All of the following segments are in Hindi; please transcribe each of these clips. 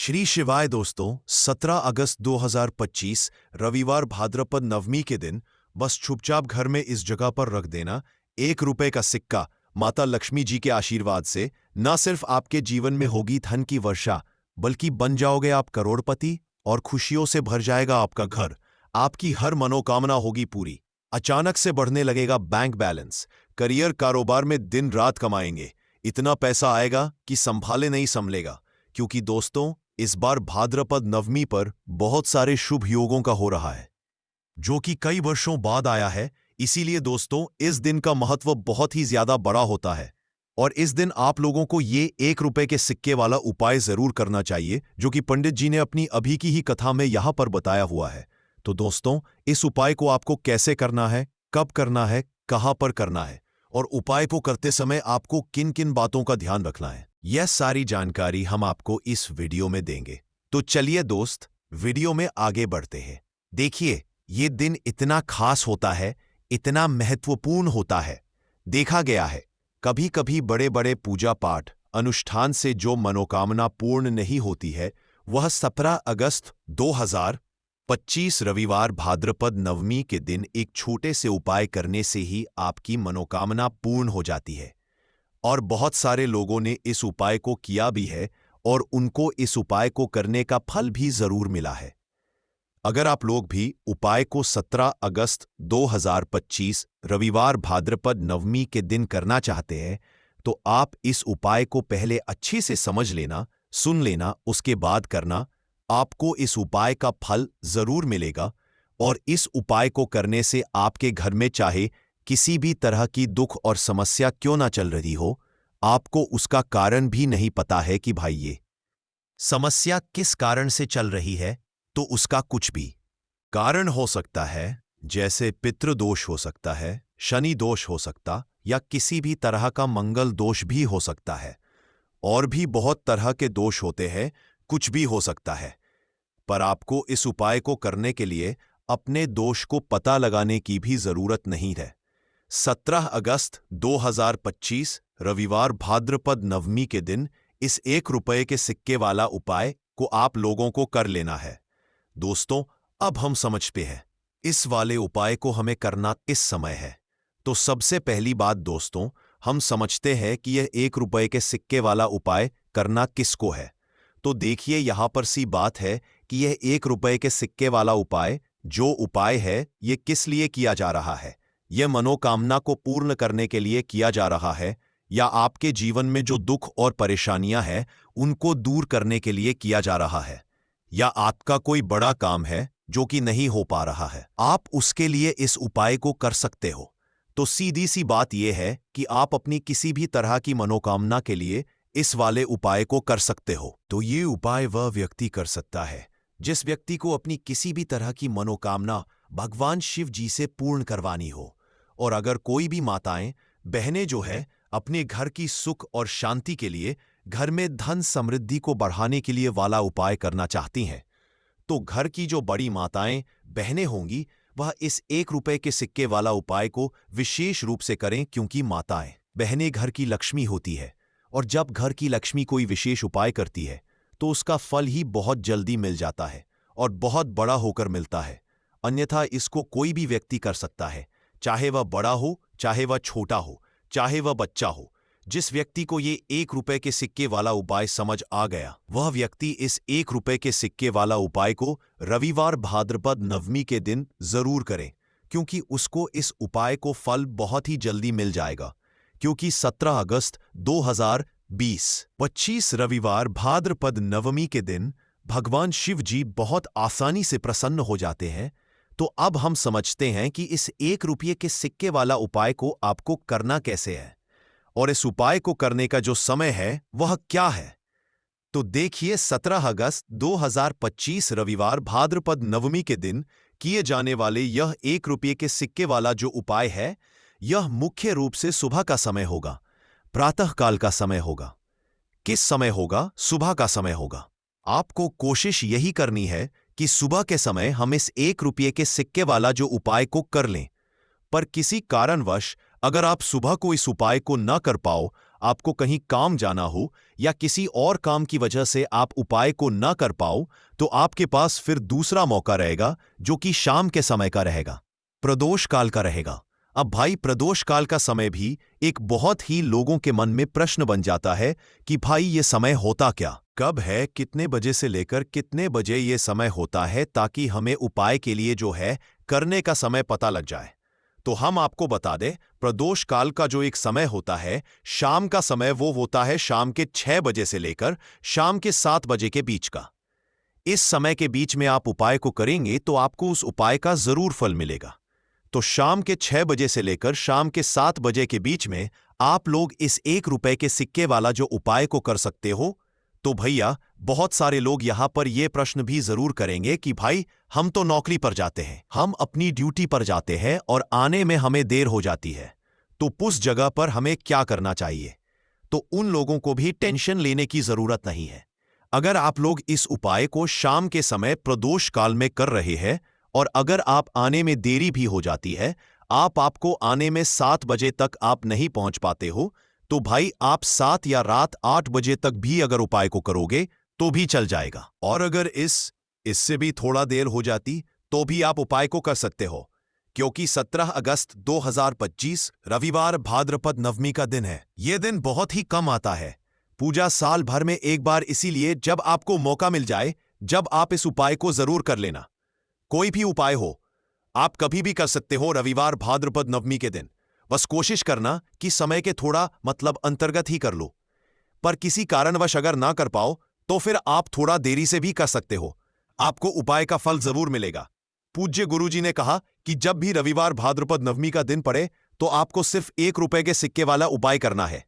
श्री शिवाय दोस्तों, 17 अगस्त 2025 रविवार भाद्रपद नवमी के दिन बस चुपचाप घर में इस जगह पर रख देना 1 रुपए का सिक्का। माता लक्ष्मी जी के आशीर्वाद से न सिर्फ आपके जीवन में होगी धन की वर्षा, बल्कि बन जाओगे आप करोड़पति और खुशियों से भर जाएगा आपका घर। आपकी हर मनोकामना होगी पूरी। अचानक से बढ़ने लगेगा बैंक बैलेंस। करियर कारोबार में दिन रात कमाएंगे। इतना पैसा आएगा कि संभाले नहीं संभलेगा। क्योंकि दोस्तों, इस बार भाद्रपद नवमी पर बहुत सारे शुभ योगों का हो रहा है, जो कि कई वर्षों बाद आया है। इसीलिए दोस्तों, इस दिन का महत्व बहुत ही ज्यादा बड़ा होता है और इस दिन आप लोगों को ये 1 रुपए के सिक्के वाला उपाय जरूर करना चाहिए, जो कि पंडित जी ने अपनी अभी की ही कथा में यहां पर बताया हुआ है। तो दोस्तों, इस उपाय को आपको कैसे करना है, कब करना है, कहां पर करना है और उपाय को करते समय आपको किन किन बातों का ध्यान रखना है, यह सारी जानकारी हम आपको इस वीडियो में देंगे। तो चलिए दोस्त, वीडियो में आगे बढ़ते हैं। देखिए, ये दिन इतना खास होता है, इतना महत्वपूर्ण होता है। देखा गया है, कभी कभी बड़े बड़े पूजा पाठ अनुष्ठान से जो मनोकामना पूर्ण नहीं होती है, वह 17 अगस्त 2025 रविवार भाद्रपद नवमी के दिन एक छोटे से उपाय करने से ही आपकी मनोकामना पूर्ण हो जाती है। और बहुत सारे लोगों ने इस उपाय को किया भी है और उनको इस उपाय को करने का फल भी जरूर मिला है। अगर आप लोग भी उपाय को 17 अगस्त 2025 रविवार भाद्रपद नवमी के दिन करना चाहते हैं, तो आप इस उपाय को पहले अच्छे से समझ लेना, सुन लेना, उसके बाद करना। आपको इस उपाय का फल जरूर मिलेगा और इस उपाय को करने से आपके घर में चाहे किसी भी तरह की दुख और समस्या क्यों ना चल रही हो, आपको उसका कारण भी नहीं पता है कि भाई ये समस्या किस कारण से चल रही है, तो उसका कुछ भी कारण हो सकता है। जैसे पितृदोष हो सकता है, शनि दोष हो सकता, या किसी भी तरह का मंगल दोष भी हो सकता है। और भी बहुत तरह के दोष होते हैं, कुछ भी हो सकता है। पर आपको इस उपाय को करने के लिए अपने दोष को पता लगाने की भी जरूरत नहीं है। 17 अगस्त 2025 रविवार भाद्रपद नवमी के दिन इस 1 रुपए के सिक्के वाला उपाय को आप लोगों को कर लेना है। दोस्तों, अब हम समझते हैं इस वाले उपाय को हमें करना किस समय है। तो सबसे पहली बात दोस्तों, हम समझते हैं कि यह 1 रुपए के सिक्के वाला उपाय करना किसको है। तो देखिए, यहां पर सी बात है कि यह 1 रुपए के सिक्के वाला उपाय जो उपाय है, यह किस लिए किया जा रहा है। यह मनोकामना को पूर्ण करने के लिए किया जा रहा है, या आपके जीवन में जो दुख और परेशानियां हैं उनको दूर करने के लिए किया जा रहा है, या आपका कोई बड़ा काम है जो कि नहीं हो पा रहा है, आप उसके लिए इस उपाय को कर सकते हो। तो सीधी सी बात यह है कि आप अपनी किसी भी तरह की मनोकामना के लिए इस वाले उपाय को कर सकते हो। तो ये उपाय वह व्यक्ति कर सकता है जिस व्यक्ति को अपनी किसी भी तरह की मनोकामना भगवान शिव जी से पूर्ण करवानी हो। और अगर कोई भी माताएं, बहनें जो है अपने घर की सुख और शांति के लिए, घर में धन समृद्धि को बढ़ाने के लिए वाला उपाय करना चाहती हैं, तो घर की जो बड़ी माताएं, बहनें होंगी, वह इस 1 रुपए के सिक्के वाला उपाय को विशेष रूप से करें। क्योंकि माताएं, बहनें घर की लक्ष्मी होती है और जब घर की लक्ष्मी कोई विशेष उपाय करती है तो उसका फल ही बहुत जल्दी मिल जाता है और बहुत बड़ा होकर मिलता है। अन्यथा इसको कोई भी व्यक्ति कर सकता है, चाहे वह बड़ा हो, चाहे वह छोटा हो, चाहे वह बच्चा हो। जिस व्यक्ति को ये 1 रुपए के सिक्के वाला उपाय समझ आ गया, वह व्यक्ति इस 1 रुपए के सिक्के वाला उपाय को रविवार भाद्रपद नवमी के दिन जरूर करें, क्योंकि उसको इस उपाय को फल बहुत ही जल्दी मिल जाएगा। क्योंकि 17 अगस्त 2025 रविवार भाद्रपद नवमी के दिन भगवान शिव जी बहुत आसानी से प्रसन्न हो जाते हैं। तो अब हम समझते हैं कि इस 1 रुपये के सिक्के वाला उपाय को आपको करना कैसे है और इस उपाय को करने का जो समय है वह क्या है। तो देखिए, 17 अगस्त 2025 रविवार भाद्रपद नवमी के दिन किए जाने वाले यह 1 रुपये के सिक्के वाला जो उपाय है, यह मुख्य रूप से सुबह का समय होगा, प्रातःकाल का समय होगा। किस समय होगा? सुबह का समय होगा। आपको कोशिश यही करनी है कि सुबह के समय हम इस 1 रुपये के सिक्के वाला जो उपाय को कर लें। पर किसी कारणवश अगर आप सुबह को इस उपाय को न कर पाओ, आपको कहीं काम जाना हो या किसी और काम की वजह से आप उपाय को न कर पाओ, तो आपके पास फिर दूसरा मौका रहेगा जो कि शाम के समय का रहेगा, प्रदोष काल का रहेगा। अब भाई प्रदोष काल का समय भी एक बहुत ही लोगों के मन में प्रश्न बन जाता है कि भाई ये समय होता क्या, कब है, कितने बजे से लेकर कितने बजे ये समय होता है, ताकि हमें उपाय के लिए जो है करने का समय पता लग जाए। तो हम आपको बता दें, प्रदोष काल का जो एक समय होता है, शाम का समय, वो होता है शाम के 6 बजे से लेकर शाम के 7 बजे के बीच का। इस समय के बीच में आप उपाय को करेंगे तो आपको उस उपाय का जरूर फल मिलेगा। तो शाम के 6 बजे से लेकर शाम के 7 बजे के बीच में आप लोग इस 1 रुपए के सिक्के वाला जो उपाय को कर सकते हो। तो भैया, बहुत सारे लोग यहां पर यह प्रश्न भी जरूर करेंगे कि भाई हम तो नौकरी पर जाते हैं, हम अपनी ड्यूटी पर जाते हैं और आने में हमें देर हो जाती है, तो उस जगह पर हमें क्या करना चाहिए। तो उन लोगों को भी टेंशन लेने की जरूरत नहीं है। अगर आप लोग इस उपाय को शाम के समय प्रदोष काल में कर रहे हैं और अगर आप आने में देरी भी हो जाती है, आपको आने में 7 बजे तक आप नहीं पहुंच पाते हो, तो भाई आप 7 या रात 8 बजे तक भी अगर उपाय को करोगे तो भी चल जाएगा। और अगर इससे भी थोड़ा देर हो जाती तो भी आप उपाय को कर सकते हो, क्योंकि 17 अगस्त 2025 रविवार भाद्रपद नवमी का दिन है। यह दिन बहुत ही कम आता है, पूजा साल भर में एक बार, इसीलिए जब आपको मौका मिल जाए, जब आप इस उपाय को जरूर कर लेना। कोई भी उपाय हो, आप कभी भी कर सकते हो रविवार भाद्रपद नवमी के दिन। बस कोशिश करना कि समय के थोड़ा अंतर्गत ही कर लो, पर किसी कारणवश अगर ना कर पाओ तो फिर आप थोड़ा देरी से भी कर सकते हो, आपको उपाय का फल जरूर मिलेगा। पूज्य गुरुजी ने कहा कि जब भी रविवार भाद्रपद नवमी का दिन पड़े तो आपको सिर्फ 1 रुपए के सिक्के वाला उपाय करना है।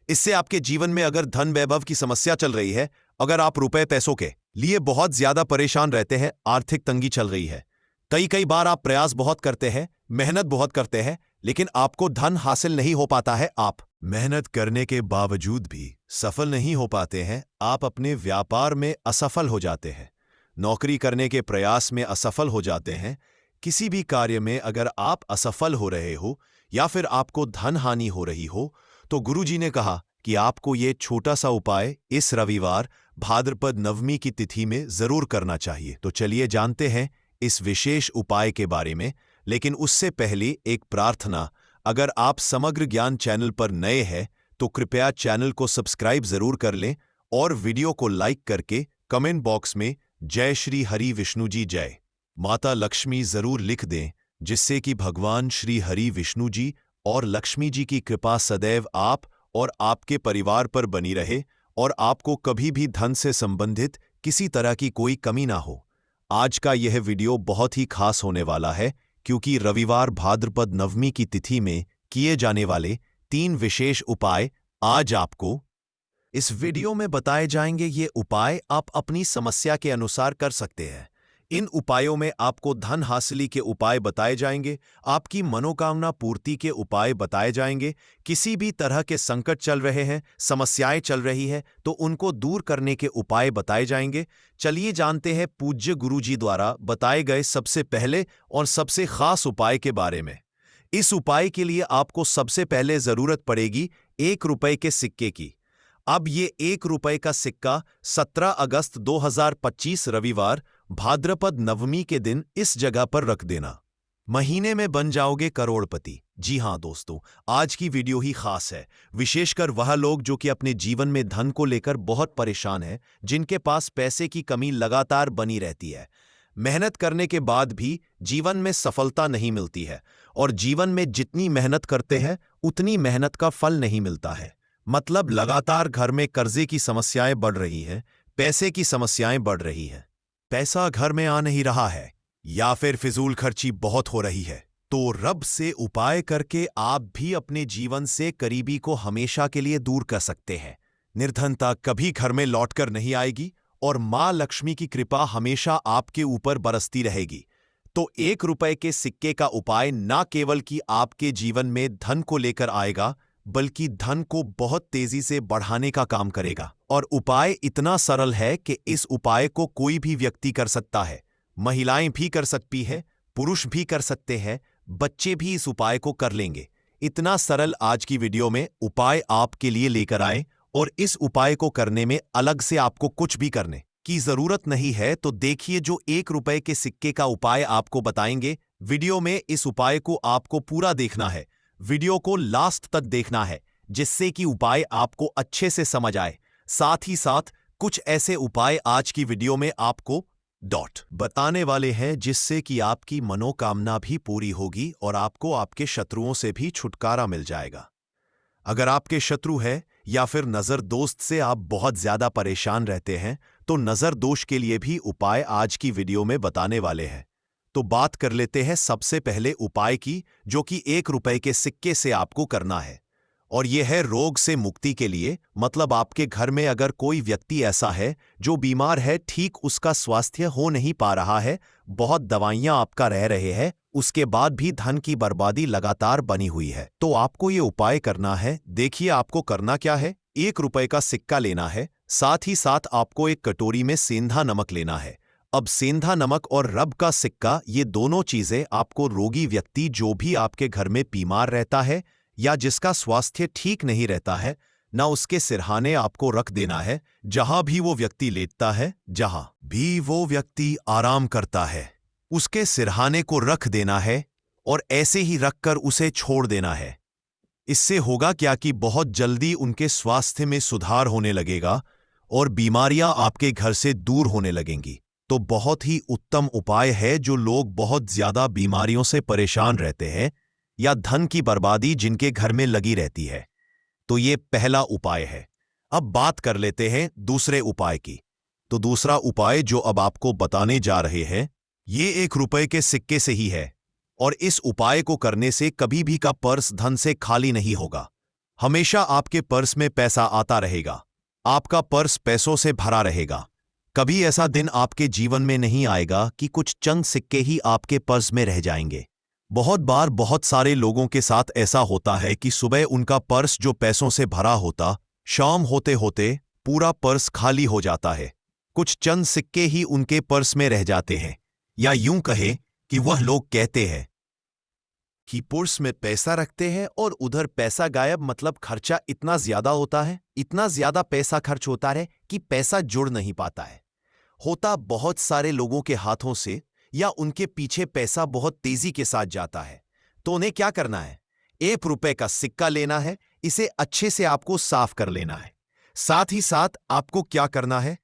इससे आपके जीवन में अगर धन वैभव की समस्या चल रही है, अगर आप रुपए पैसों के लिए बहुत ज्यादा परेशान रहते हैं, आर्थिक तंगी चल रही है, कई बार आप प्रयास बहुत करते हैं, मेहनत बहुत करते हैं, लेकिन आपको धन हासिल नहीं हो पाता है, आप मेहनत करने के बावजूद भी सफल नहीं हो पाते हैं, आप अपने व्यापार में असफल हो जाते हैं, नौकरी करने के प्रयास में असफल हो जाते हैं, किसी भी कार्य में अगर आप असफल हो रहे हो या फिर आपको धन हानि हो रही हो, तो गुरुजी ने कहा कि आपको ये छोटा सा उपाय इस रविवार भाद्रपद नवमी की तिथि में जरूर करना चाहिए। तो चलिए जानते हैं इस विशेष उपाय के बारे में, लेकिन उससे पहले एक प्रार्थना। अगर आप समग्र ज्ञान चैनल पर नए हैं तो कृपया चैनल को सब्सक्राइब जरूर कर लें और वीडियो को लाइक करके कमेंट बॉक्स में जय श्री हरि विष्णु जी, जय माता लक्ष्मी जरूर लिख दें, जिससे कि भगवान श्री हरि विष्णु जी और लक्ष्मी जी की कृपा सदैव आप और आपके परिवार पर बनी रहे और आपको कभी भी धन से संबंधित किसी तरह की कोई कमी ना हो। आज का यह वीडियो बहुत ही खास होने वाला है, क्योंकि रविवार भाद्रपद नवमी की तिथि में किए जाने वाले 3 विशेष उपाय आज आपको इस वीडियो में बताए जाएंगे। ये उपाय आप अपनी समस्या के अनुसार कर सकते हैं। इन उपायों में आपको धन हासिली के उपाय बताए जाएंगे, आपकी मनोकामना पूर्ति के उपाय बताए जाएंगे, किसी भी तरह के संकट चल रहे हैं, समस्याएं चल रही है तो उनको दूर करने के उपाय बताए जाएंगे। चलिए जानते हैं पूज्य गुरुजी द्वारा बताए गए सबसे पहले और सबसे खास उपाय के बारे में। इस उपाय के लिए आपको सबसे पहले जरूरत पड़ेगी 1 रुपए के सिक्के की। अब ये 1 रुपए का सिक्का 17 अगस्त 2025 रविवार भाद्रपद नवमी के दिन इस जगह पर रख देना। महीने में बन जाओगे करोड़पति। जी हां दोस्तों, आज की वीडियो ही खास है, विशेषकर वह लोग जो कि अपने जीवन में धन को लेकर बहुत परेशान हैं, जिनके पास पैसे की कमी लगातार बनी रहती है, मेहनत करने के बाद भी जीवन में सफलता नहीं मिलती है और जीवन में जितनी मेहनत करते हैं उतनी मेहनत का फल नहीं मिलता है। मतलब लगातार घर में कर्जे की समस्याएं बढ़ रही हैं, पैसे की समस्याएं बढ़ रही हैं, पैसा घर में आ नहीं रहा है या फिर फिजूल खर्ची बहुत हो रही है। तो रब से उपाय करके आप भी अपने जीवन से करीबी को हमेशा के लिए दूर कर सकते हैं। निर्धनता कभी घर में लौटकर नहीं आएगी और मां लक्ष्मी की कृपा हमेशा आपके ऊपर बरसती रहेगी। तो 1 रुपए के सिक्के का उपाय न केवल कि आपके जीवन में धन को लेकर आएगा, बल्कि धन को बहुत तेजी से बढ़ाने का काम करेगा। और उपाय इतना सरल है कि इस उपाय को कोई भी व्यक्ति कर सकता है, महिलाएं भी कर सकती है, पुरुष भी कर सकते हैं, बच्चे भी इस उपाय को कर लेंगे। इतना सरल आज की वीडियो में उपाय आपके लिए लेकर आए, और इस उपाय को करने में अलग से आपको कुछ भी करने की जरूरत नहीं है। तो देखिए, जो 1 रुपए के सिक्के का उपाय आपको बताएंगे वीडियो में, इस उपाय को आपको पूरा देखना है, वीडियो को लास्ट तक देखना है, जिससे कि उपाय आपको अच्छे से समझ आए। साथ ही साथ कुछ ऐसे उपाय आज की वीडियो में आपको बताने वाले हैं, जिससे कि आपकी मनोकामना भी पूरी होगी और आपको आपके शत्रुओं से भी छुटकारा मिल जाएगा। अगर आपके शत्रु है या फिर नजर दोस्त से आप बहुत ज्यादा परेशान रहते हैं, तो नजर दोष के लिए भी उपाय आज की वीडियो में बताने वाले हैं। तो बात कर लेते हैं सबसे पहले उपाय की, जो कि 1 रुपए के सिक्के से आपको करना है, और यह है रोग से मुक्ति के लिए। मतलब आपके घर में अगर कोई व्यक्ति ऐसा है जो बीमार है, ठीक उसका स्वास्थ्य हो नहीं पा रहा है, बहुत दवाइयां आपका रह रहे हैं, उसके बाद भी धन की बर्बादी लगातार बनी हुई है, तो आपको ये उपाय करना है। देखिए आपको करना क्या है, 1 रुपए का सिक्का लेना है, साथ ही साथ आपको एक कटोरी में सेंधा नमक लेना है। अब सेंधा नमक और रब का सिक्का, ये दोनों चीजें आपको रोगी व्यक्ति, जो भी आपके घर में बीमार रहता है या जिसका स्वास्थ्य ठीक नहीं रहता है ना, उसके सिरहाने आपको रख देना है। जहां भी वो व्यक्ति लेटता है, जहां भी वो व्यक्ति आराम करता है, उसके सिरहाने को रख देना है, और ऐसे ही रखकर उसे छोड़ देना है। इससे होगा क्या कि बहुत जल्दी उनके स्वास्थ्य में सुधार होने लगेगा और बीमारियां आपके घर से दूर होने लगेंगी। तो बहुत ही उत्तम उपाय है। जो लोग बहुत ज्यादा बीमारियों से परेशान रहते हैं या धन की बर्बादी जिनके घर में लगी रहती है, तो ये पहला उपाय है। अब बात कर लेते हैं दूसरे उपाय की। तो दूसरा उपाय जो अब आपको बताने जा रहे हैं, ये 1 रुपए के सिक्के से ही है, और इस उपाय को करने से कभी भी का पर्स धन से खाली नहीं होगा। हमेशा आपके पर्स में पैसा आता रहेगा, आपका पर्स पैसों से भरा रहेगा। कभी ऐसा दिन आपके जीवन में नहीं आएगा कि कुछ चंद सिक्के ही आपके पर्स में रह जाएंगे। बहुत बार बहुत सारे लोगों के साथ ऐसा होता है कि सुबह उनका पर्स जो पैसों से भरा होता, शाम होते होते पूरा पर्स खाली हो जाता है। कुछ चंद सिक्के ही उनके पर्स में रह जाते हैं, या यूं कहे कि वह लोग कहते हैं कि पर्स में पैसा रखते हैं और उधर पैसा गायब। मतलब खर्चा इतना ज्यादा होता है, इतना ज्यादा पैसा खर्च होता है कि पैसा जुड़ नहीं पाता है। होता बहुत सारे लोगों के हाथों से, या उनके पीछे पैसा बहुत तेजी के साथ जाता है। तो उन्हें क्या करना है, 1 रुपए का सिक्का लेना है, इसे अच्छे से आपको साफ कर लेना है। साथ ही साथ आपको क्या करना है,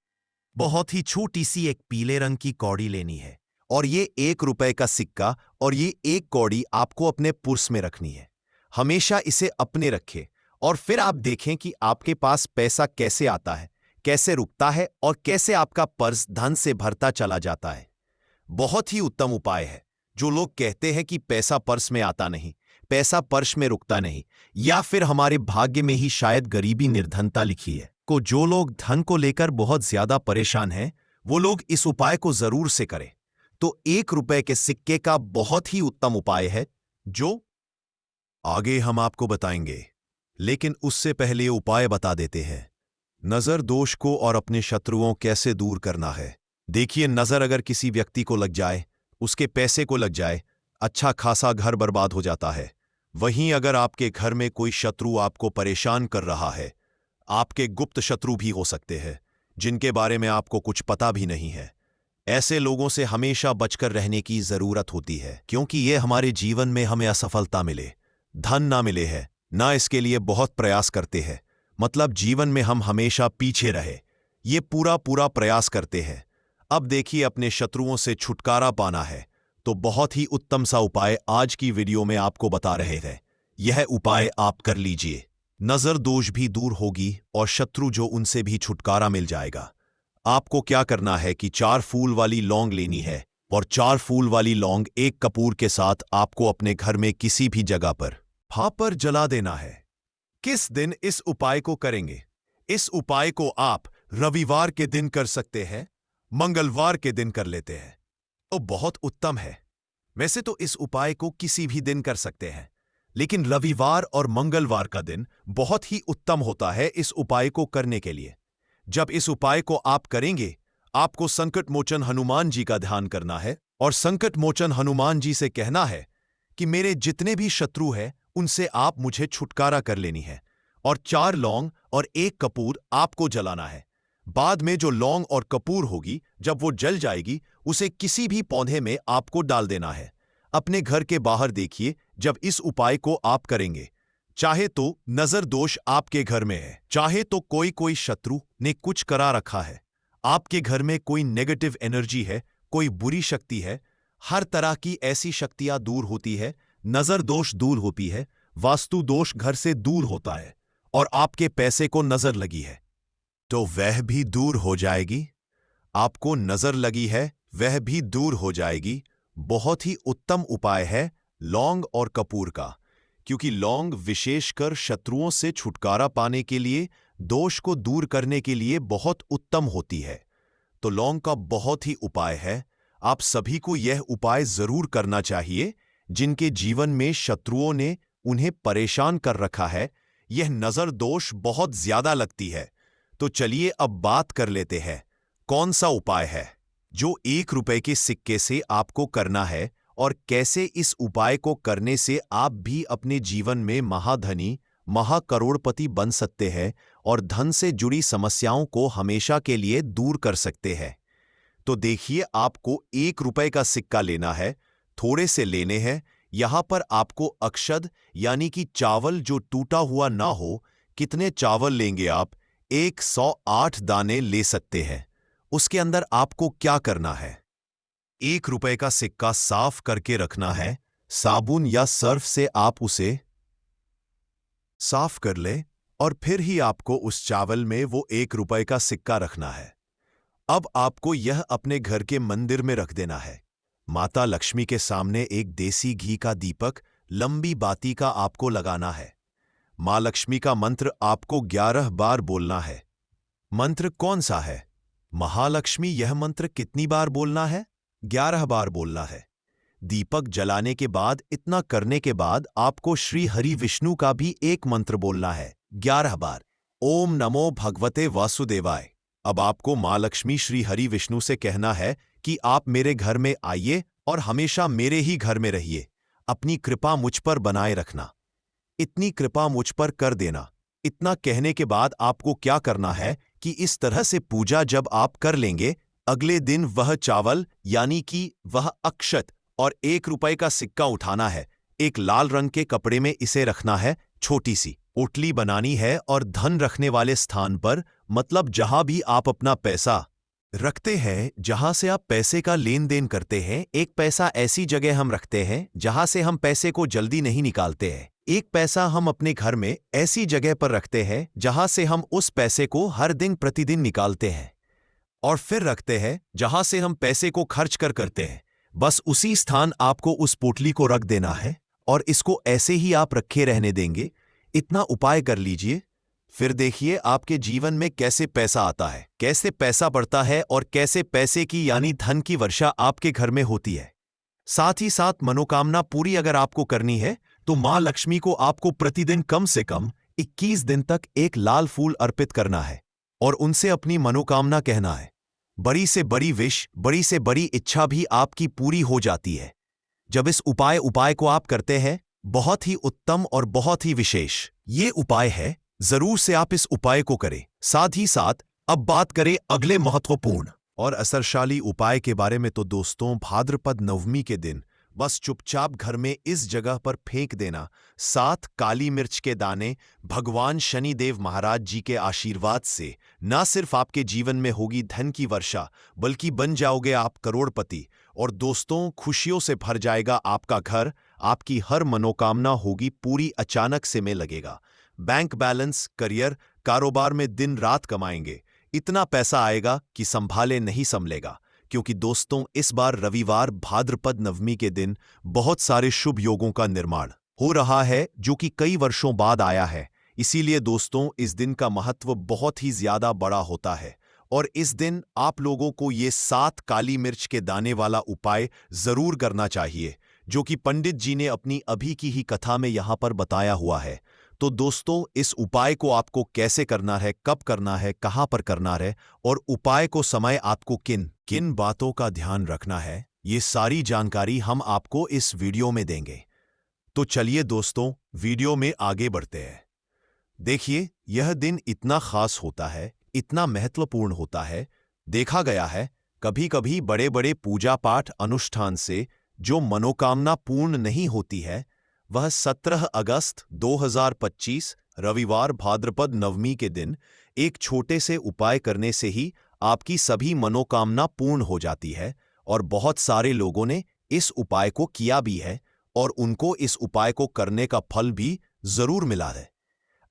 बहुत ही छोटी सी एक पीले रंग की कौड़ी लेनी है, और ये 1 रुपए का सिक्का और ये एक कौड़ी आपको अपने पर्स में रखनी है। हमेशा इसे अपने रखें, और फिर आप देखें कि आपके पास पैसा कैसे आता है, कैसे रुकता है, और कैसे आपका पर्स धन से भरता चला जाता है। बहुत ही उत्तम उपाय है। जो लोग कहते हैं कि पैसा पर्स में आता नहीं, पैसा पर्स में रुकता नहीं, या फिर हमारे भाग्य में ही शायद गरीबी निर्धनता लिखी है, को जो लोग धन को लेकर बहुत ज्यादा परेशान हैं, वो लोग इस उपाय को जरूर से करें। तो 1 रुपए के सिक्के का बहुत ही उत्तम उपाय है, जो आगे हम आपको बताएंगे। लेकिन उससे पहले उपाय बता देते हैं, नजर दोष को और अपने शत्रुओं कैसे दूर करना है। देखिए, नजर अगर किसी व्यक्ति को लग जाए, उसके पैसे को लग जाए, अच्छा खासा घर बर्बाद हो जाता है। वहीं अगर आपके घर में कोई शत्रु आपको परेशान कर रहा है, आपके गुप्त शत्रु भी हो सकते हैं, जिनके बारे में आपको कुछ पता भी नहीं है, ऐसे लोगों से हमेशा बचकर रहने की जरूरत होती है, क्योंकि ये हमारे जीवन में हमें असफलता मिले, धन ना मिले है ना, इसके लिए बहुत प्रयास करते हैं। मतलब जीवन में हम हमेशा पीछे रहे, ये पूरा प्रयास करते हैं। अब देखिए, अपने शत्रुओं से छुटकारा पाना है, तो बहुत ही उत्तम सा उपाय आज की वीडियो में आपको बता रहे हैं। यह उपाय आप कर लीजिए, नजर दोष भी दूर होगी और शत्रु जो उनसे भी छुटकारा मिल जाएगा। आपको क्या करना है कि 4 फूल वाली लौंग लेनी है, और 4 फूल वाली लौंग एक कपूर के साथ आपको अपने घर में किसी भी जगह पर जला देना है। किस दिन इस उपाय को करेंगे? इस उपाय को आप रविवार के दिन कर सकते हैं, मंगलवार के दिन कर लेते हैं तो बहुत उत्तम है। वैसे तो इस उपाय को किसी भी दिन कर सकते हैं, लेकिन रविवार और मंगलवार का दिन बहुत ही उत्तम होता है इस उपाय को करने के लिए। जब इस उपाय को आप करेंगे, आपको संकट मोचन हनुमान जी का ध्यान करना है और संकट मोचन हनुमान जी से कहना है कि मेरे जितने भी शत्रु हैं उनसे आप मुझे छुटकारा कर लेनी है। और 4 लौंग और 1 कपूर आपको जलाना है। बाद में जो लौंग और कपूर होगी, जब वो जल जाएगी, उसे किसी भी पौधे में आपको डाल देना है। अपने घर के बाहर देखिए जब इस उपाय को आप करेंगे। चाहे तो नजर दोष आपके घर में है, चाहे तो कोई शत्रु ने कुछ करा रखा है, आपके घर में कोई नेगेटिव एनर्जी है, कोई बुरी शक्ति है, हर तरह की ऐसी शक्तियां दूर होती है, नजर दोष दूर होती है, वास्तु दोष घर से दूर होता है, और आपके पैसे को नजर लगी है तो वह भी दूर हो जाएगी। आपको नजर लगी है वह भी दूर हो जाएगी। बहुत ही उत्तम उपाय है लौंग और कपूर का, क्योंकि लौंग विशेषकर शत्रुओं से छुटकारा पाने के लिए, दोष को दूर करने के लिए बहुत उत्तम होती है। तो लौंग का बहुत ही उपाय है। आप सभी को यह उपाय जरूर करना चाहिए जिनके जीवन में शत्रुओं ने उन्हें परेशान कर रखा है। यह नजर दोष बहुत ज्यादा लगती है। तो चलिए अब बात कर लेते हैं कौन सा उपाय है जो 1 रुपए के सिक्के से आपको करना है, और कैसे इस उपाय को करने से आप भी अपने जीवन में महाधनी, महाकरोड़पति बन सकते हैं और धन से जुड़ी समस्याओं को हमेशा के लिए दूर कर सकते हैं। तो देखिए, आपको 1 रुपए का सिक्का लेना है, थोड़े से लेने हैं। यहां पर आपको अक्षत यानी कि चावल जो टूटा हुआ ना हो, कितने चावल लेंगे आप? 108 दाने ले सकते हैं। उसके अंदर आपको क्या करना है? 1 रुपए का सिक्का साफ करके रखना है। साबुन या सर्फ से आप उसे साफ कर ले, और फिर ही आपको उस चावल में वो 1 रुपए का सिक्का रखना है। अब आपको यह अपने घर के मंदिर में रख देना है। माता लक्ष्मी के सामने एक देसी घी का दीपक लंबी बाती का आपको लगाना है। मां लक्ष्मी का मंत्र आपको 11 बार बोलना है। मंत्र कौन सा है? महालक्ष्मी। यह मंत्र कितनी बार बोलना है? 11 बार बोलना है। दीपक जलाने के बाद, इतना करने के बाद आपको श्री हरि विष्णु का भी एक मंत्र बोलना है 11 बार। ओम नमो भगवते वासुदेवाय। अब आपको मां लक्ष्मी श्री हरि विष्णु से कहना है कि आप मेरे घर में आइए और हमेशा मेरे ही घर में रहिए। अपनी कृपा मुझ पर बनाए रखना। इतनी कृपा मुझ पर कर देना। इतना कहने के बाद आपको क्या करना है कि इस तरह से पूजा जब आप कर लेंगे, अगले दिन वह चावल यानी कि वह अक्षत और 1 रुपए का सिक्का उठाना है। एक लाल रंग के कपड़े में इसे रखना है। छोटी सी पोटली बनानी है और धन रखने वाले स्थान पर, मतलब जहां भी आप अपना पैसा रखते हैं, जहां से आप पैसे का लेन देन करते हैं, एक पैसा ऐसी जगह हम रखते हैं जहां से हम पैसे को जल्दी नहीं निकालते हैं। एक पैसा हम अपने घर में ऐसी जगह पर रखते हैं जहां से हम उस पैसे को हर दिन प्रतिदिन निकालते हैं, और फिर रखते हैं जहां से हम पैसे को खर्च करते हैं। बस उसी स्थान आपको उस पोटली को रख देना है, और इसको ऐसे ही आप रखे रहने देंगे। इतना उपाय कर लीजिए, फिर देखिए आपके जीवन में कैसे पैसा आता है, कैसे पैसा बढ़ता है, और कैसे पैसे की यानी धन की वर्षा आपके घर में होती है। साथ ही साथ मनोकामना पूरी अगर आपको करनी है तो मां लक्ष्मी को आपको प्रतिदिन कम से कम 21 दिन तक एक लाल फूल अर्पित करना है और उनसे अपनी मनोकामना कहना है। बड़ी से बड़ी विश, बड़ी से बड़ी इच्छा भी आपकी पूरी हो जाती है जब इस उपाय को आप करते हैं। बहुत ही उत्तम और बहुत ही विशेष ये उपाय है। जरूर से आप इस उपाय को करें। साथ ही साथ अब बात करें अगले महत्वपूर्ण और असरशाली उपाय के बारे में। तो दोस्तों, भाद्रपद नवमी के दिन बस चुपचाप घर में इस जगह पर फेंक देना 7 काली मिर्च के दाने। भगवान शनिदेव महाराज जी के आशीर्वाद से न सिर्फ आपके जीवन में होगी धन की वर्षा, बल्कि बन जाओगे आप करोड़पति। और दोस्तों, खुशियों से भर जाएगा आपका घर। आपकी हर मनोकामना होगी पूरी। अचानक से में लगेगा बैंक बैलेंस, करियर, कारोबार में दिन रात कमाएंगे। इतना पैसा आएगा कि संभाले नहीं संभलेगा। क्योंकि दोस्तों, इस बार रविवार भाद्रपद नवमी के दिन बहुत सारे शुभ योगों का निर्माण हो रहा है, जो कि कई वर्षों बाद आया है। इसीलिए दोस्तों, इस दिन का महत्व बहुत ही ज्यादा बड़ा होता है। और इस दिन आप लोगों को ये 7 काली मिर्च के दाने वाला उपाय जरूर करना चाहिए, जो कि पंडित जी ने अपनी अभी की ही कथा में यहां पर बताया हुआ है। तो दोस्तों, इस उपाय को आपको कैसे करना है, कब करना है, कहां पर करना है, और उपाय को समय आपको किन किन बातों का ध्यान रखना है, ये सारी जानकारी हम आपको इस वीडियो में देंगे। तो चलिए दोस्तों, वीडियो में आगे बढ़ते हैं। देखिए, यह दिन इतना खास होता है, इतना महत्वपूर्ण होता है। देखा गया है कभी कभी बड़े बड़े पूजा पाठ अनुष्ठान से जो मनोकामना पूर्ण नहीं होती है, वह 17 अगस्त 2025 रविवार भाद्रपद नवमी के दिन एक छोटे से उपाय करने से ही आपकी सभी मनोकामना पूर्ण हो जाती है। और बहुत सारे लोगों ने इस उपाय को किया भी है और उनको इस उपाय को करने का फल भी जरूर मिला है।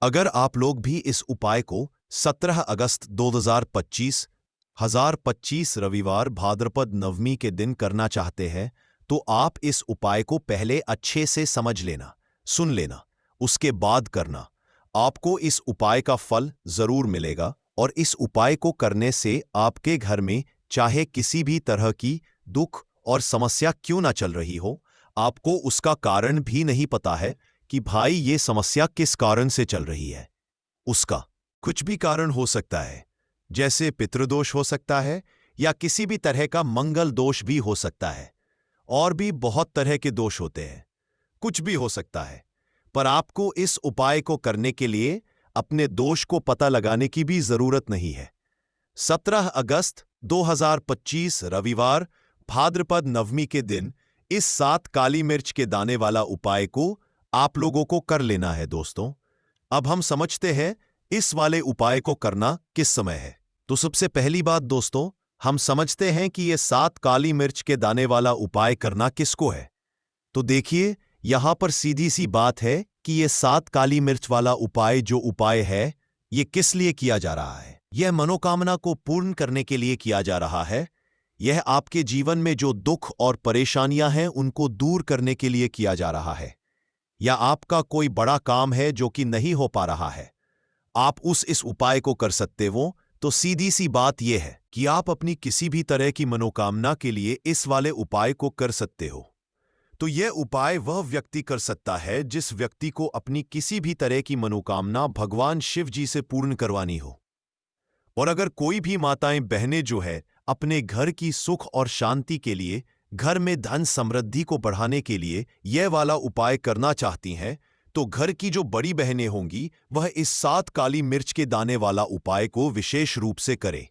अगर आप लोग भी इस उपाय को 17 अगस्त 2025 रविवार भाद्रपद नवमी के दिन करना चाहते हैं, तो आप इस उपाय को पहले अच्छे से समझ लेना, सुन लेना, उसके बाद करना। आपको इस उपाय का फल जरूर मिलेगा और इस उपाय को करने से आपके घर में चाहे किसी भी तरह की दुख और समस्या क्यों ना चल रही हो, आपको उसका कारण भी नहीं पता है कि भाई ये समस्या किस कारण से चल रही है। उसका कुछ भी कारण हो सकता है, जैसे पितृदोष हो सकता है या किसी भी तरह का मंगल दोष भी हो सकता है, और भी बहुत तरह के दोष होते हैं, कुछ भी हो सकता है। पर आपको इस उपाय को करने के लिए अपने दोष को पता लगाने की भी जरूरत नहीं है। 17 अगस्त 2025 रविवार भाद्रपद नवमी के दिन इस 7 काली मिर्च के दाने वाला उपाय को आप लोगों को कर लेना है दोस्तों। अब हम समझते हैं इस वाले उपाय को करना किस समय है। तो सबसे पहली बात दोस्तों, हम समझते हैं कि ये 7 काली मिर्च के दाने वाला उपाय करना किसको है। तो देखिए, यहां पर सीधी सी बात है कि ये 7 काली मिर्च वाला उपाय जो उपाय है, ये किस लिए किया जा रहा है। यह मनोकामना को पूर्ण करने के लिए किया जा रहा है। यह आपके जीवन में जो दुख और परेशानियां हैं उनको दूर करने के लिए किया जा रहा है। या आपका कोई बड़ा काम है जो कि नहीं हो पा रहा है, आप इस उपाय को कर सकते हो। तो सीधी सी बात यह है कि आप अपनी किसी भी तरह की मनोकामना के लिए इस वाले उपाय को कर सकते हो। तो यह उपाय वह व्यक्ति कर सकता है जिस व्यक्ति को अपनी किसी भी तरह की मनोकामना भगवान शिव जी से पूर्ण करवानी हो। और अगर कोई भी माताएं बहनें जो है अपने घर की सुख और शांति के लिए, घर में धन समृद्धि को बढ़ाने के लिए यह वाला उपाय करना चाहती हैं, तो घर की जो बड़ी बहनें होंगी वह इस 7 काली मिर्च के दाने वाला उपाय को विशेष रूप से करें।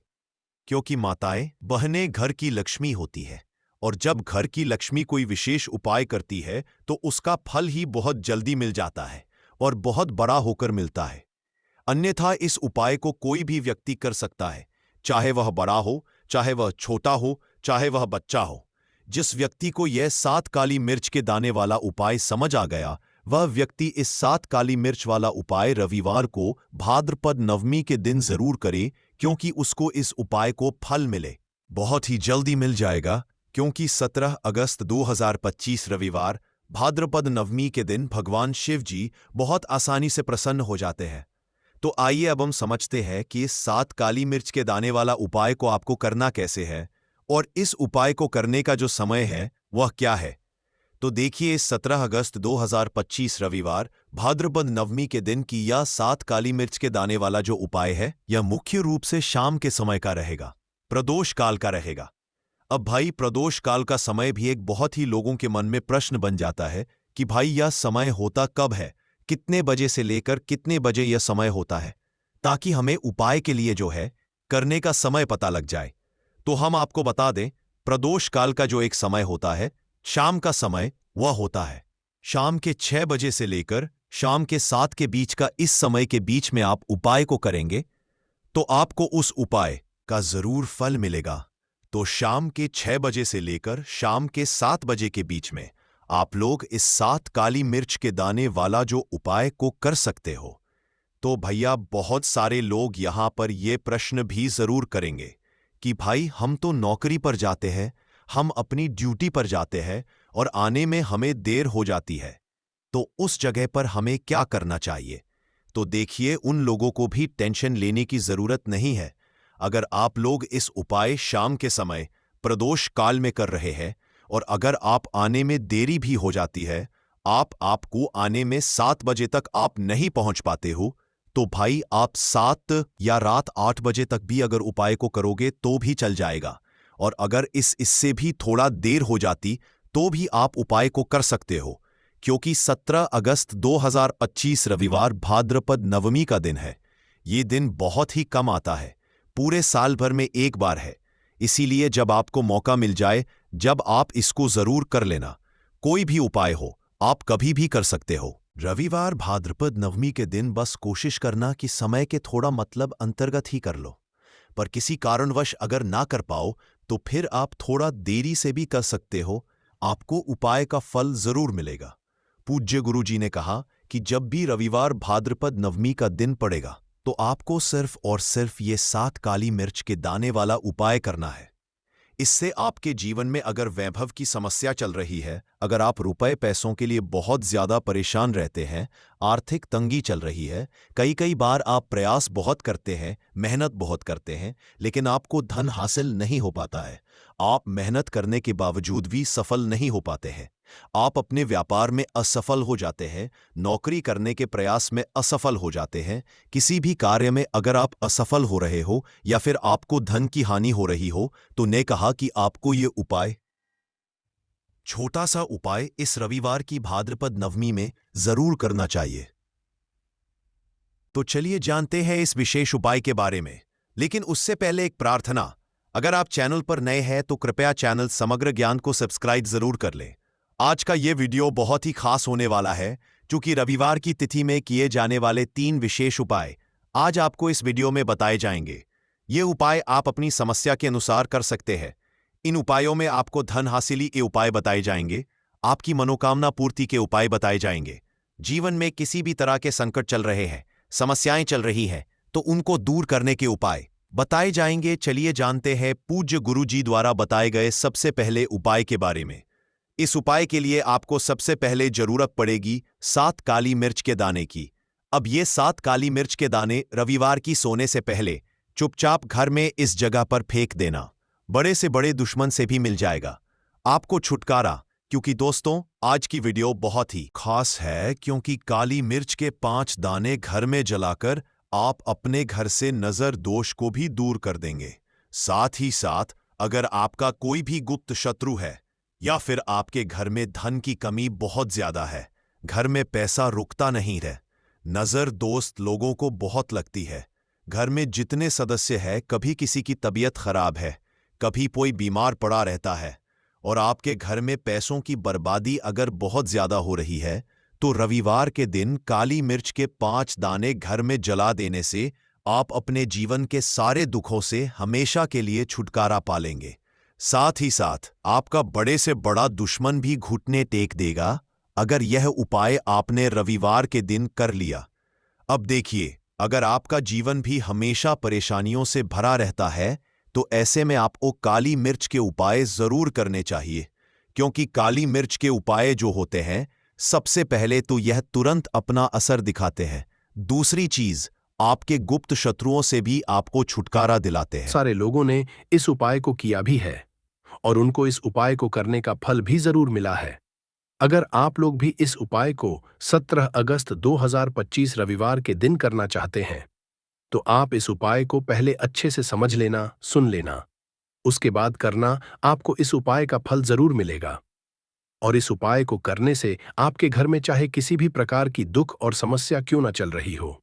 क्योंकि माताएं बहनें घर की लक्ष्मी होती है, और जब घर की लक्ष्मी कोई विशेष उपाय करती है तो उसका फल ही बहुत जल्दी मिल जाता है और बहुत बड़ा होकर मिलता है। अन्यथा इस उपाय को कोई भी व्यक्ति कर सकता है, चाहे वह बड़ा हो, चाहे वह छोटा हो, चाहे वह बच्चा हो। जिस व्यक्ति को यह 7 काली मिर्च के दाने वाला उपाय समझ आ गया, वह व्यक्ति इस 7 काली मिर्च वाला उपाय रविवार को भाद्रपद नवमी के दिन जरूर करे, क्योंकि उसको इस उपाय को फल मिले, बहुत ही जल्दी मिल जाएगा। क्योंकि 17 अगस्त 2025 रविवार भाद्रपद नवमी के दिन भगवान शिव जी बहुत आसानी से प्रसन्न हो जाते हैं। तो आइए अब हम समझते हैं कि इस 7 काली मिर्च के दाने वाला उपाय को आपको करना कैसे है, और इस उपाय को करने का जो समय है वह क्या है। तो देखिए, 17 अगस्त 2025 रविवार भाद्रपद नवमी के दिन की यह 7 काली मिर्च के दाने वाला जो उपाय है, यह मुख्य रूप से शाम के समय का रहेगा, प्रदोष काल का रहेगा। अब भाई, प्रदोष काल का समय भी एक बहुत ही लोगों के मन में प्रश्न बन जाता है कि भाई यह समय होता कब है, कितने बजे से लेकर कितने बजे यह समय होता है, ताकि हमें उपाय के लिए जो है करने का समय पता लग जाए। तो हम आपको बता दें, प्रदोष काल का जो एक समय होता है, शाम का समय, वह होता है शाम के 6 बजे से लेकर शाम के 7 के बीच का। इस समय के बीच में आप उपाय को करेंगे तो आपको उस उपाय का जरूर फल मिलेगा। तो शाम के 6 बजे से लेकर शाम के 7 बजे के बीच में आप लोग इस 7 काली मिर्च के दाने वाला जो उपाय को कर सकते हो। तो भैया, बहुत सारे लोग यहां पर यह प्रश्न भी जरूर करेंगे कि भाई हम तो नौकरी पर जाते हैं, हम अपनी ड्यूटी पर जाते हैं और आने में हमें देर हो जाती है, तो उस जगह पर हमें क्या करना चाहिए। तो देखिए, उन लोगों को भी टेंशन लेने की जरूरत नहीं है। अगर आप लोग इस उपाय शाम के समय प्रदोष काल में कर रहे हैं और अगर आप आने में देरी भी हो जाती है, आपको आने में 7 बजे तक आप नहीं पहुंच पाते हो, तो भाई आप 7 या रात 8 बजे तक भी अगर उपाय को करोगे तो भी चल जाएगा। और अगर इससे भी थोड़ा देर हो जाती तो भी आप उपाय को कर सकते हो, क्योंकि 17 अगस्त 2025 रविवार भाद्रपद नवमी का दिन है। ये दिन बहुत ही कम आता है, पूरे साल भर में एक बार है। इसीलिए जब आपको मौका मिल जाए, जब आप इसको जरूर कर लेना। कोई भी उपाय हो, आप कभी भी कर सकते हो। रविवार भाद्रपद नवमी के दिन बस कोशिश करना कि समय के थोड़ा मतलब अंतर्गत ही कर लो। पर किसी कारणवश अगर ना कर पाओ तो फिर आप थोड़ा देरी से भी कर सकते हो। आपको उपाय का फल जरूर मिलेगा। पूज्य गुरुजी ने कहा कि जब भी रविवार भाद्रपद नवमी का दिन पड़ेगा तो आपको सिर्फ और सिर्फ ये 7 काली मिर्च के दाने वाला उपाय करना है। इससे आपके जीवन में अगर वैभव की समस्या चल रही है, अगर आप रुपए पैसों के लिए बहुत ज्यादा परेशान रहते हैं, आर्थिक तंगी चल रही है, कई बार आप प्रयास बहुत करते हैं, मेहनत बहुत करते हैं, लेकिन आपको धन हासिल नहीं हो पाता है, आप मेहनत करने के बावजूद भी सफल नहीं हो पाते हैं, आप अपने व्यापार में असफल हो जाते हैं, नौकरी करने के प्रयास में असफल हो जाते हैं, किसी भी कार्य में अगर आप असफल हो रहे हो या फिर आपको धन की हानि हो रही हो, तो ने कहा कि आपको ये उपाय, छोटा सा उपाय इस रविवार की भाद्रपद नवमी में जरूर करना चाहिए। तो चलिए जानते हैं इस विशेष उपाय के बारे में। लेकिन उससे पहले एक प्रार्थना, अगर आप चैनल पर नए हैं तो कृपया चैनल समग्र ज्ञान को सब्सक्राइब जरूर कर लें। आज का ये वीडियो बहुत ही खास होने वाला है, क्योंकि रविवार की तिथि में किए जाने वाले 3 विशेष उपाय आज आपको इस वीडियो में बताए जाएंगे। ये उपाय आप अपनी समस्या के अनुसार कर सकते हैं। इन उपायों में आपको धन हासिली के उपाय बताए जाएंगे, आपकी मनोकामना पूर्ति के उपाय बताए जाएंगे। जीवन में किसी भी तरह के संकट चल रहे हैं, समस्याएं चल रही हैं, तो उनको दूर करने के उपाय बताए जाएंगे। चलिए जानते हैं पूज्य गुरुजी द्वारा बताए गए सबसे पहले उपाय के बारे में। इस उपाय के लिए आपको सबसे पहले जरूरत पड़ेगी 7 काली मिर्च के दाने की। अब ये 7 काली मिर्च के दाने रविवार की सोने से पहले चुपचाप घर में इस जगह पर फेंक देना। बड़े से बड़े दुश्मन से भी मिल जाएगा आपको छुटकारा। क्योंकि दोस्तों, आज की वीडियो बहुत ही खास है, क्योंकि काली मिर्च के 5 दाने घर में जलाकर आप अपने घर से नजर दोष को भी दूर कर देंगे। साथ ही साथ अगर आपका कोई भी गुप्त शत्रु है या फिर आपके घर में धन की कमी बहुत ज्यादा है, घर में पैसा रुकता नहीं है, नजर दोस्त लोगों को बहुत लगती है, घर में जितने सदस्य हैं कभी किसी की तबीयत खराब है, कभी कोई बीमार पड़ा रहता है, और आपके घर में पैसों की बर्बादी अगर बहुत ज्यादा हो रही है, तो रविवार के दिन काली मिर्च के 5 दाने घर में जला देने से आप अपने जीवन के सारे दुखों से हमेशा के लिए छुटकारा पालेंगे। साथ ही साथ आपका बड़े से बड़ा दुश्मन भी घुटने टेक देगा अगर यह उपाय आपने रविवार के दिन कर लिया। अब देखिए, अगर आपका जीवन भी हमेशा परेशानियों से भरा रहता है, तो ऐसे में आपको काली मिर्च के उपाय जरूर करने चाहिए। क्योंकि काली मिर्च के उपाय जो होते हैं, सबसे पहले तो यह तुरंत अपना असर दिखाते हैं, दूसरी चीज आपके गुप्त शत्रुओं से भी आपको छुटकारा दिलाते हैं। सारे लोगों ने इस उपाय को किया भी है और उनको इस उपाय को करने का फल भी जरूर मिला है। अगर आप लोग भी इस उपाय को 17 अगस्त 2025 रविवार के दिन करना चाहते हैं, तो आप इस उपाय को पहले अच्छे से समझ लेना, सुन लेना, उसके बाद करना। आपको इस उपाय का फल जरूर मिलेगा। और इस उपाय को करने से आपके घर में चाहे किसी भी प्रकार की दुख और समस्या क्यों ना चल रही हो,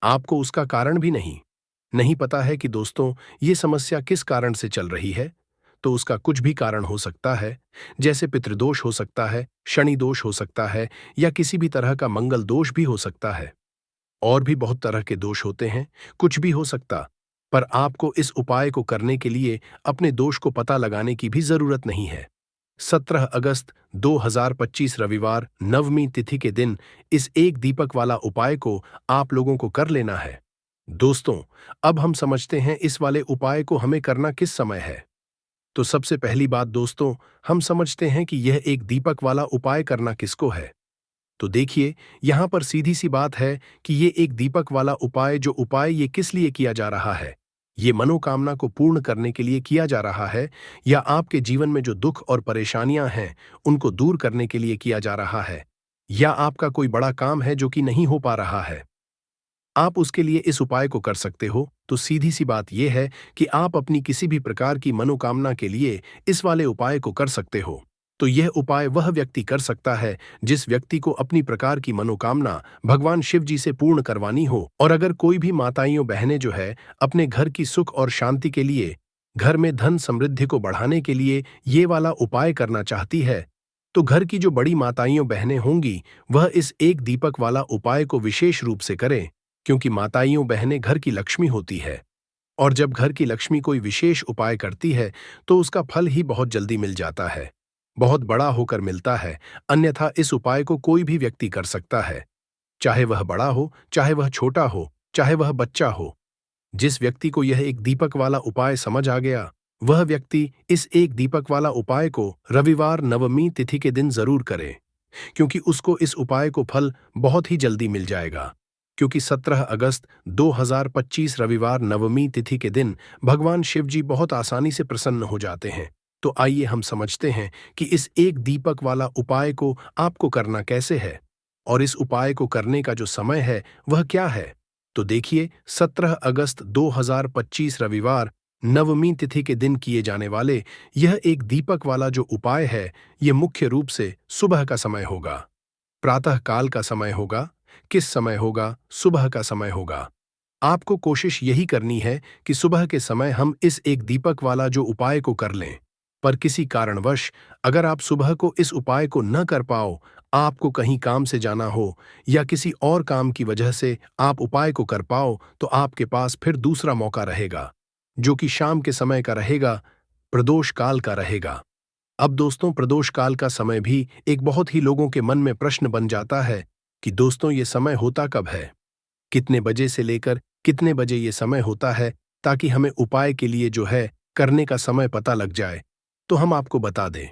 आपको उसका कारण भी नहीं पता है कि दोस्तों ये समस्या किस कारण से चल रही है, तो उसका कुछ भी कारण हो सकता है। जैसे पितृदोष हो सकता है, शनि दोष हो सकता है, या किसी भी तरह का मंगल दोष भी हो सकता है। और भी बहुत तरह के दोष होते हैं, कुछ भी हो सकता। पर आपको इस उपाय को करने के लिए अपने दोष को पता लगाने की भी जरूरत नहीं है। 17 अगस्त 2025 रविवार नवमी तिथि के दिन इस एक दीपक वाला उपाय को आप लोगों को कर लेना है। दोस्तों, अब हम समझते हैं इस वाले उपाय को हमें करना किस समय है। तो सबसे पहली बात दोस्तों, हम समझते हैं कि यह एक दीपक वाला उपाय करना किसको है। तो देखिए, यहां पर सीधी सी बात है कि ये एक दीपक वाला उपाय ये किस लिए किया जा रहा है। ये मनोकामना को पूर्ण करने के लिए किया जा रहा है, या आपके जीवन में जो दुख और परेशानियां हैं उनको दूर करने के लिए किया जा रहा है, या आपका कोई बड़ा काम है जो कि नहीं हो पा रहा है, आप उसके लिए इस उपाय को कर सकते हो। तो सीधी सी बात यह है कि आप अपनी किसी भी प्रकार की मनोकामना के लिए इस वाले उपाय को कर सकते हो। तो यह उपाय वह व्यक्ति कर सकता है जिस व्यक्ति को अपनी प्रकार की मनोकामना भगवान शिव जी से पूर्ण करवानी हो। और अगर कोई भी माताइयों बहनें जो है अपने घर की सुख और शांति के लिए, घर में धन समृद्धि को बढ़ाने के लिए ये वाला उपाय करना चाहती है, तो घर की जो बड़ी माताइयों बहनें होंगी वह इस एक दीपक वाला उपाय को विशेष रूप से करें, क्योंकि माताइयों बहनें घर की लक्ष्मी होती है। और जब घर की लक्ष्मी कोई विशेष उपाय करती है तो उसका फल ही बहुत जल्दी मिल जाता है, बहुत बड़ा होकर मिलता है। अन्यथा इस उपाय को कोई भी व्यक्ति कर सकता है, चाहे वह बड़ा हो, चाहे वह छोटा हो, चाहे वह बच्चा हो। जिस व्यक्ति को यह एक दीपक वाला उपाय समझ आ गया, वह व्यक्ति इस एक दीपक वाला उपाय को रविवार नवमी तिथि के दिन जरूर करे, क्योंकि उसको इस उपाय को फल बहुत ही जल्दी मिल जाएगा। क्योंकि 17 अगस्त 2025 रविवार नवमी तिथि के दिन भगवान शिव जी बहुत आसानी से प्रसन्न हो जाते हैं। तो आइए हम समझते हैं कि इस एक दीपक वाला उपाय को आपको करना कैसे है, और इस उपाय को करने का जो समय है वह क्या है। तो देखिए, 17 अगस्त 2025 रविवार नवमी तिथि के दिन किए जाने वाले यह एक दीपक वाला जो उपाय है, ये मुख्य रूप से सुबह का समय होगा, प्रातः काल का समय होगा। किस समय होगा? सुबह का समय होगा। आपको कोशिश यही करनी है कि सुबह के समय हम इस एक दीपक वाला जो उपाय को कर लें। पर किसी कारणवश अगर आप सुबह को इस उपाय को न कर पाओ, आपको कहीं काम से जाना हो या किसी और काम की वजह से आप उपाय को कर पाओ, तो आपके पास फिर दूसरा मौका रहेगा, जो कि शाम के समय का रहेगा, प्रदोष काल का रहेगा। अब दोस्तों, प्रदोष काल का समय भी एक बहुत ही लोगों के मन में प्रश्न बन जाता है कि दोस्तों ये समय होता कब है, कितने बजे से लेकर कितने बजे ये समय होता है, ताकि हमें उपाय के लिए जो है करने का समय पता लग जाए। तो हम आपको बता दें,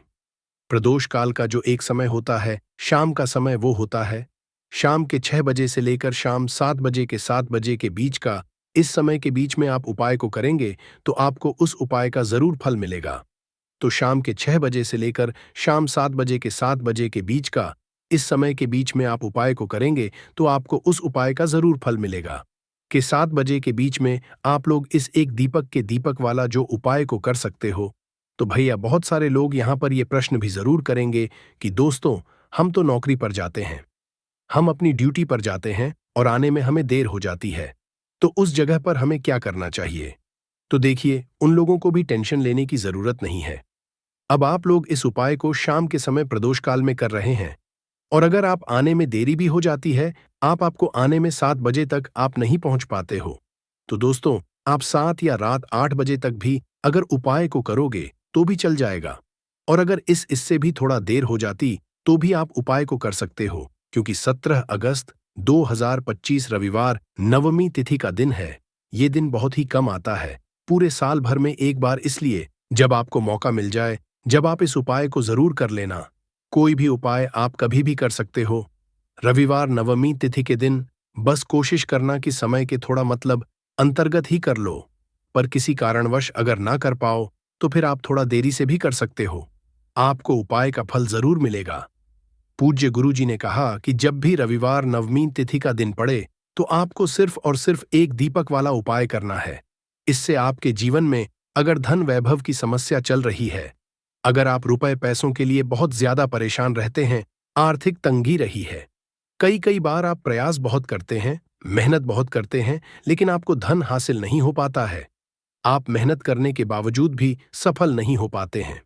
प्रदोष काल का जो एक समय होता है, शाम का समय, वो होता है शाम के 6 बजे से लेकर शाम 7 बजे के 7 बजे के बीच का। इस समय के बीच में आप उपाय को करेंगे तो आपको उस उपाय का जरूर फल मिलेगा। तो शाम के 6 बजे से लेकर शाम 7 बजे के 7 बजे के बीच का, इस समय के बीच में आप उपाय को करेंगे तो आपको उस उपाय का जरूर फल मिलेगा। कि 7 बजे के बीच में आप लोग इस एक दीपक के दीपक वाला जो उपाय को कर सकते हो। तो भैया, बहुत सारे लोग यहाँ पर ये प्रश्न भी जरूर करेंगे कि दोस्तों, हम तो नौकरी पर जाते हैं, हम अपनी ड्यूटी पर जाते हैं और आने में हमें देर हो जाती है, तो उस जगह पर हमें क्या करना चाहिए। तो देखिए, उन लोगों को भी टेंशन लेने की जरूरत नहीं है। अब आप लोग इस उपाय को शाम के समय प्रदोष काल में कर रहे हैं, और अगर आप आने में देरी भी हो जाती है, आपको आने में 7 बजे तक आप नहीं पहुंच पाते हो, तो दोस्तों आप 7 या रात 8 बजे तक भी अगर उपाय को करोगे तो भी चल जाएगा। और अगर इससे भी थोड़ा देर हो जाती तो भी आप उपाय को कर सकते हो, क्योंकि 17 अगस्त 2025 रविवार नवमी तिथि का दिन है। ये दिन बहुत ही कम आता है, पूरे साल भर में एक बार, इसलिए जब आपको मौका मिल जाए, जब आप इस उपाय को जरूर कर लेना। कोई भी उपाय आप कभी भी कर सकते हो, रविवार नवमी तिथि के दिन। बस कोशिश करना कि समय के थोड़ा अंतर्गत ही कर लो। पर किसी कारणवश अगर ना कर पाओ तो फिर आप थोड़ा देरी से भी कर सकते हो, आपको उपाय का फल जरूर मिलेगा। पूज्य गुरुजी ने कहा कि जब भी रविवार नवमी तिथि का दिन पड़े तो आपको सिर्फ और सिर्फ एक दीपक वाला उपाय करना है। इससे आपके जीवन में अगर धन वैभव की समस्या चल रही है, अगर आप रुपए पैसों के लिए बहुत ज्यादा परेशान रहते हैं, आर्थिक तंगी रही है, कई बार आप प्रयास बहुत करते हैं, मेहनत बहुत करते हैं, लेकिन आपको धन हासिल नहीं हो पाता है, आप मेहनत करने के बावजूद भी सफल नहीं हो पाते हैं,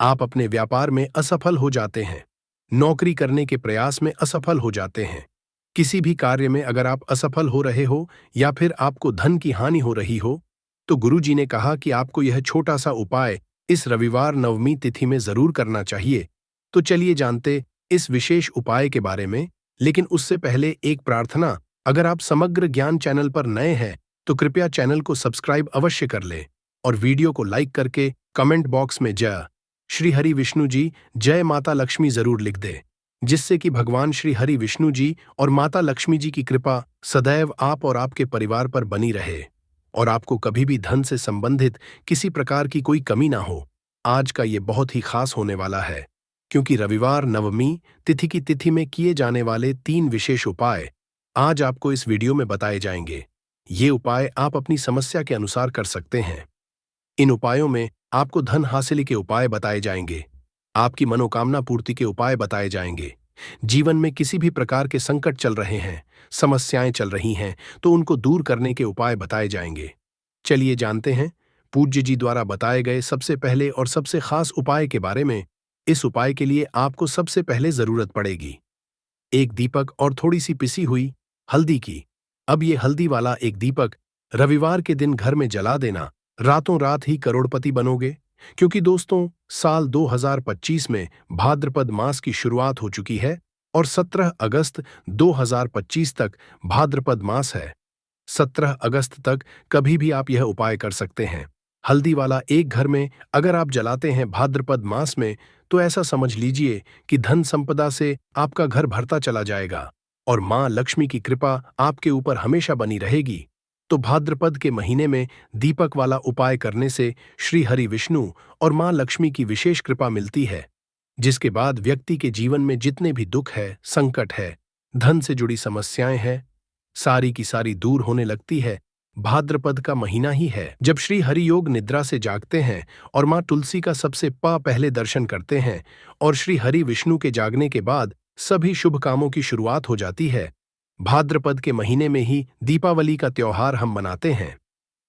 आप अपने व्यापार में असफल हो जाते हैं, नौकरी करने के प्रयास में असफल हो जाते हैं, किसी भी कार्य में अगर आप असफल हो रहे हो या फिर आपको धन की हानि हो रही हो, तो गुरुजी ने कहा कि आपको यह छोटा सा उपाय इस रविवार नवमी तिथि में जरूर करना चाहिए। तो चलिए जानते इस विशेष उपाय के बारे में, लेकिन उससे पहले एक प्रार्थना, अगर आप समग्र ज्ञान चैनल पर नए हैं तो कृपया चैनल को सब्सक्राइब अवश्य कर लें और वीडियो को लाइक करके कमेंट बॉक्स में जय श्री हरि विष्णु जी, जय माता लक्ष्मी जरूर लिख दे, जिससे कि भगवान श्री हरि विष्णु जी और माता लक्ष्मी जी की कृपा सदैव आप और आपके परिवार पर बनी रहे और आपको कभी भी धन से संबंधित किसी प्रकार की कोई कमी ना हो। आज का ये बहुत ही खास होने वाला है, क्योंकि रविवार नवमी तिथि की तिथि में किए जाने वाले 3 विशेष उपाय आज आपको इस वीडियो में बताए जाएंगे। ये उपाय आप अपनी समस्या के अनुसार कर सकते हैं। इन उपायों में आपको धन हासिल के उपाय बताए जाएंगे, आपकी मनोकामना पूर्ति के उपाय बताए जाएंगे। जीवन में किसी भी प्रकार के संकट चल रहे हैं, समस्याएं चल रही हैं, तो उनको दूर करने के उपाय बताए जाएंगे। चलिए जानते हैं पूज्य जी द्वारा बताए गए सबसे पहले और सबसे खास उपाय के बारे में। इस उपाय के लिए आपको सबसे पहले जरूरत पड़ेगी एक दीपक और थोड़ी सी पिसी हुई हल्दी की। अब ये हल्दी वाला एक दीपक रविवार के दिन घर में जला देना, रातों रात ही करोड़पति बनोगे। क्योंकि दोस्तों, साल 2025 में भाद्रपद मास की शुरुआत हो चुकी है और 17 अगस्त 2025 तक भाद्रपद मास है। 17 अगस्त तक कभी भी आप यह उपाय कर सकते हैं। हल्दी वाला एक घर में अगर आप जलाते हैं भाद्रपद मास में, तो ऐसा समझ लीजिए कि धन संपदा से आपका घर भरता चला जाएगा और मां लक्ष्मी की कृपा आपके ऊपर हमेशा बनी रहेगी। तो भाद्रपद के महीने में दीपक वाला उपाय करने से श्री हरि विष्णु और मां लक्ष्मी की विशेष कृपा मिलती है, जिसके बाद व्यक्ति के जीवन में जितने भी दुख है, संकट है, धन से जुड़ी समस्याएं हैं, सारी की सारी दूर होने लगती है। भाद्रपद का महीना ही है जब श्री हरि योग निद्रा से जागते हैं और मां तुलसी का सबसे पहले दर्शन करते हैं और श्री हरि विष्णु के जागने के बाद सभी शुभ कामों की शुरुआत हो जाती है। भाद्रपद के महीने में ही दीपावली का त्योहार हम मनाते हैं।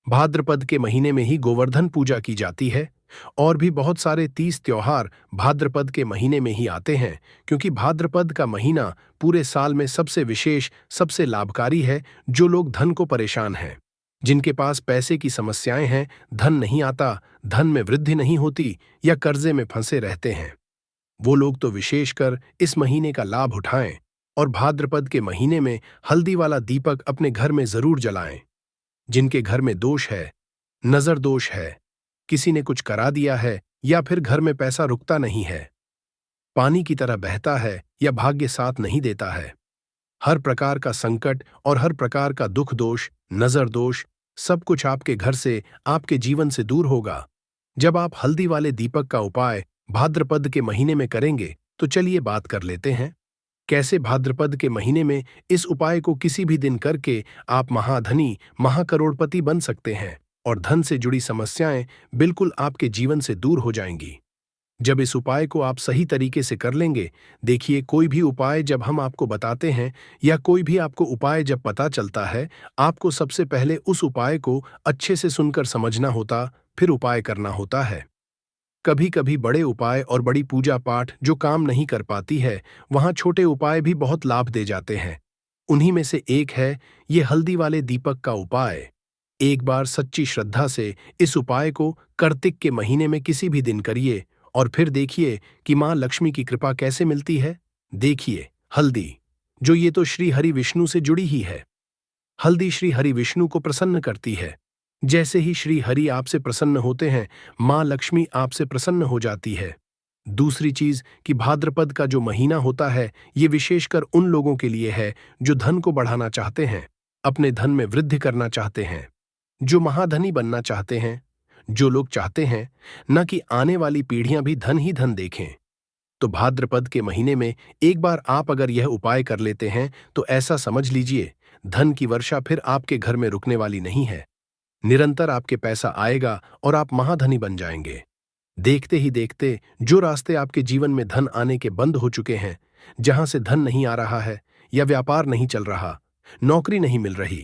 भाद्रपद के महीने में ही गोवर्धन पूजा की जाती है और भी बहुत सारे 30 त्योहार भाद्रपद के महीने में ही आते हैं, क्योंकि भाद्रपद का महीना पूरे साल में सबसे विशेष, सबसे लाभकारी है। जो लोग धन को परेशान हैं, जिनके पास पैसे की समस्याएं हैं, धन नहीं आता, धन में वृद्धि नहीं होती या कर्जे में फंसे रहते हैं, वो लोग तो विशेषकर इस महीने का लाभ उठाएं और भाद्रपद के महीने में हल्दी वाला दीपक अपने घर में जरूर जलाएं। जिनके घर में दोष है, नजर दोष है, किसी ने कुछ करा दिया है या फिर घर में पैसा रुकता नहीं है, पानी की तरह बहता है या भाग्य साथ नहीं देता है, हर प्रकार का संकट और हर प्रकार का दुख दोष, नजर दोष, सब कुछ आपके घर से, आपके जीवन से दूर होगा जब आप हल्दी वाले दीपक का उपाय भाद्रपद के महीने में करेंगे। तो चलिए बात कर लेते हैं कैसे भाद्रपद के महीने में इस उपाय को किसी भी दिन करके आप महाधनी, महाकरोड़पति बन सकते हैं और धन से जुड़ी समस्याएं बिल्कुल आपके जीवन से दूर हो जाएंगी। जब इस उपाय को आप सही तरीके से कर लेंगे, देखिए, कोई भी उपाय जब हम आपको बताते हैं या कोई भी आपको उपाय जब पता चलता है, आपको सबसे पहले उस उपाय को अच्छे से सुनकर समझना होता, फिर उपाय करना होता है। कभी कभी बड़े उपाय और बड़ी पूजा पाठ जो काम नहीं कर पाती है, वहां छोटे उपाय भी बहुत लाभ दे जाते हैं। उन्हीं में से एक है ये हल्दी वाले दीपक का उपाय। एक बार सच्ची श्रद्धा से इस उपाय को कार्तिक के महीने में किसी भी दिन करिए और फिर देखिए कि मां लक्ष्मी की कृपा कैसे मिलती है। देखिए, हल्दी, जो ये तो श्री हरि विष्णु से जुड़ी ही है। हल्दी श्री हरि विष्णु को प्रसन्न करती है। जैसे ही श्री हरि आपसे प्रसन्न होते हैं, मां लक्ष्मी आपसे प्रसन्न हो जाती है। दूसरी चीज कि भाद्रपद का जो महीना होता है, ये विशेषकर उन लोगों के लिए है जो धन को बढ़ाना चाहते हैं, अपने धन में वृद्धि करना चाहते हैं, जो महाधनी बनना चाहते हैं, जो लोग चाहते हैं न कि आने वाली पीढ़ियां भी धन ही धन देखें। तो भाद्रपद के महीने में एक बार आप अगर यह उपाय कर लेते हैं, तो ऐसा समझ लीजिए धन की वर्षा फिर आपके घर में रुकने वाली नहीं है। निरंतर आपके पैसा आएगा और आप महाधनी बन जाएंगे। देखते ही देखते जो रास्ते आपके जीवन में धन आने के बंद हो चुके हैं, जहां से धन नहीं आ रहा है या व्यापार नहीं चल रहा, नौकरी नहीं मिल रही,